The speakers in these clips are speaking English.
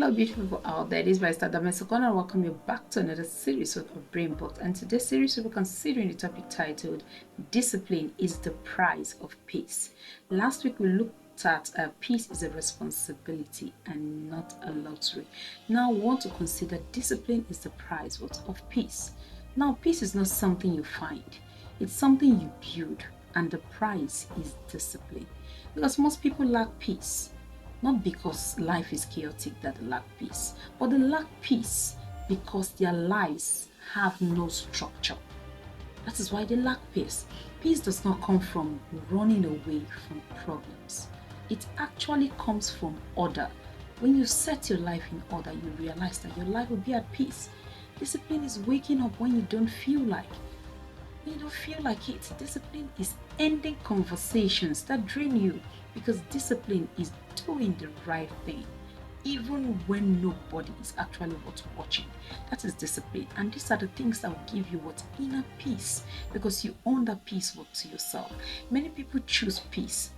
Hello beautiful people out there, this is Barrister Ukonu and welcome you back to another series of BrainBox. And today's series we'll be considering the topic titled Discipline is the Price of Peace. Last week we looked at peace is a responsibility and not a lottery. Now we want to consider discipline is the price of peace. Now peace is not something you find, it's something you build, and the price is discipline. Because most people lack peace. Not because life is chaotic that they lack peace, but they lack peace because their lives have no structure. That is why they lack peace. Peace does not come from running away from problems. It actually comes from order. When you set your life in order, you realize that your life will be at peace. Discipline is waking up when you don't feel like. When you don't feel like it. Discipline is ending conversations that drain you, because discipline is doing the right thing even when nobody is actually watching. That is discipline, and these are the things that will give you what inner peace, because you own that peace to yourself. Many people choose peace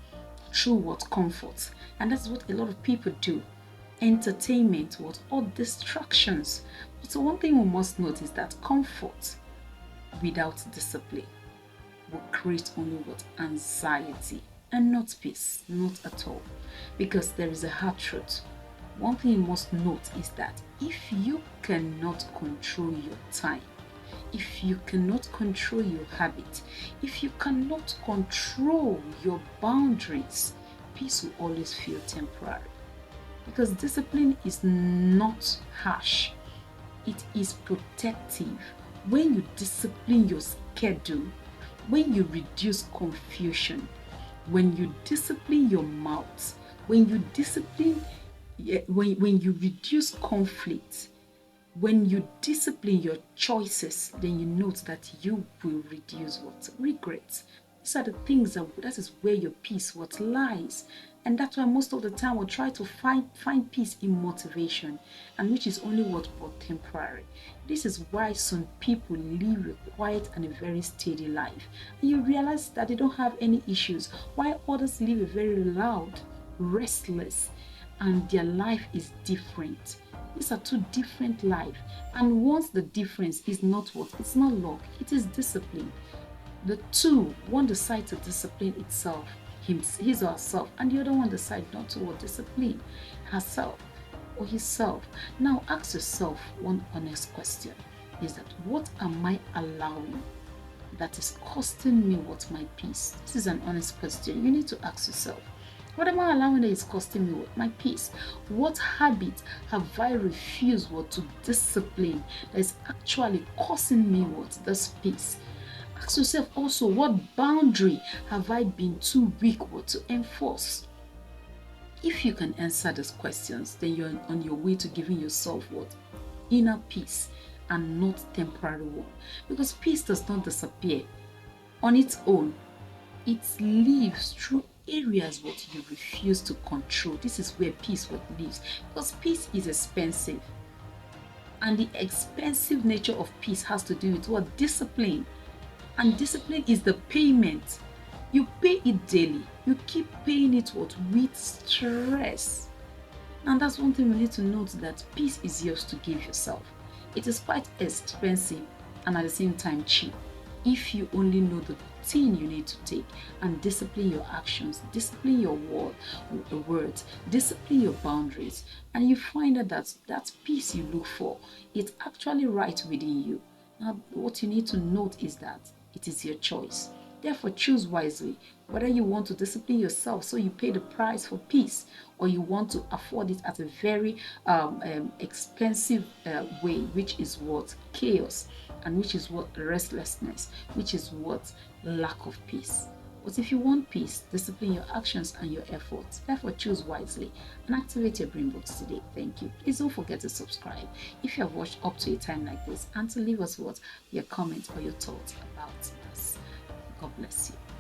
through what comfort, and that's what a lot of people do. Entertainment, or distractions. But so one thing we must note is that comfort without discipline will create only anxiety and not peace, not at all. Because there is a hard truth. One thing you must note is that if you cannot control your time, if you cannot control your habit, if you cannot control your boundaries, peace will always feel temporary. Because discipline is not harsh, it is protective. When you discipline your schedule, when you reduce confusion, when you discipline your mouth, when you discipline, when you reduce conflict, when you discipline your choices, then you note that you will reduce regrets. These are the things that is where your peace lies. And that's why most of the time we'll try to find peace in motivation, and which is only but temporary. This is why some people live a quiet and a very steady life, and you realize that they don't have any issues, while others live a very loud, restless, and their life is different. These are two different lives, and once the difference is not it's not luck, it is discipline. The two, one decides to discipline itself, his or herself, and the other one decides not to discipline herself or himself. Now ask yourself one honest question, is that what am I allowing that is costing me my peace? This is an honest question. You need to ask yourself, what am I allowing that is costing me my peace? What habit have I refused to discipline that is actually causing me this peace? Ask yourself also, what boundary have I been too weak to enforce? If you can answer these questions, then you're on your way to giving yourself inner peace and not temporary one. Because peace does not disappear on its own. It lives through areas you refuse to control. This is where peace lives. Because peace is expensive. And the expensive nature of peace has to do with discipline. And discipline is the payment. You pay it daily. You keep paying it with stress. And that's one thing we need to note, that peace is yours to give yourself. It is quite expensive and at the same time cheap, if you only know the thing you need to take and discipline your actions, discipline your words, discipline your boundaries, and you find that peace you look for, it's actually right within you. Now, what you need to note is that it is your choice. Therefore, choose wisely whether you want to discipline yourself so you pay the price for peace, or you want to afford it at a very expensive way, which is chaos, and which is restlessness, which is lack of peace. But if you want peace, discipline your actions and your efforts. Therefore, choose wisely and activate your BrainBox today. Thank you. Please don't forget to subscribe if you have watched up to a time like this, and to leave us your comments or your thoughts about us. God bless you.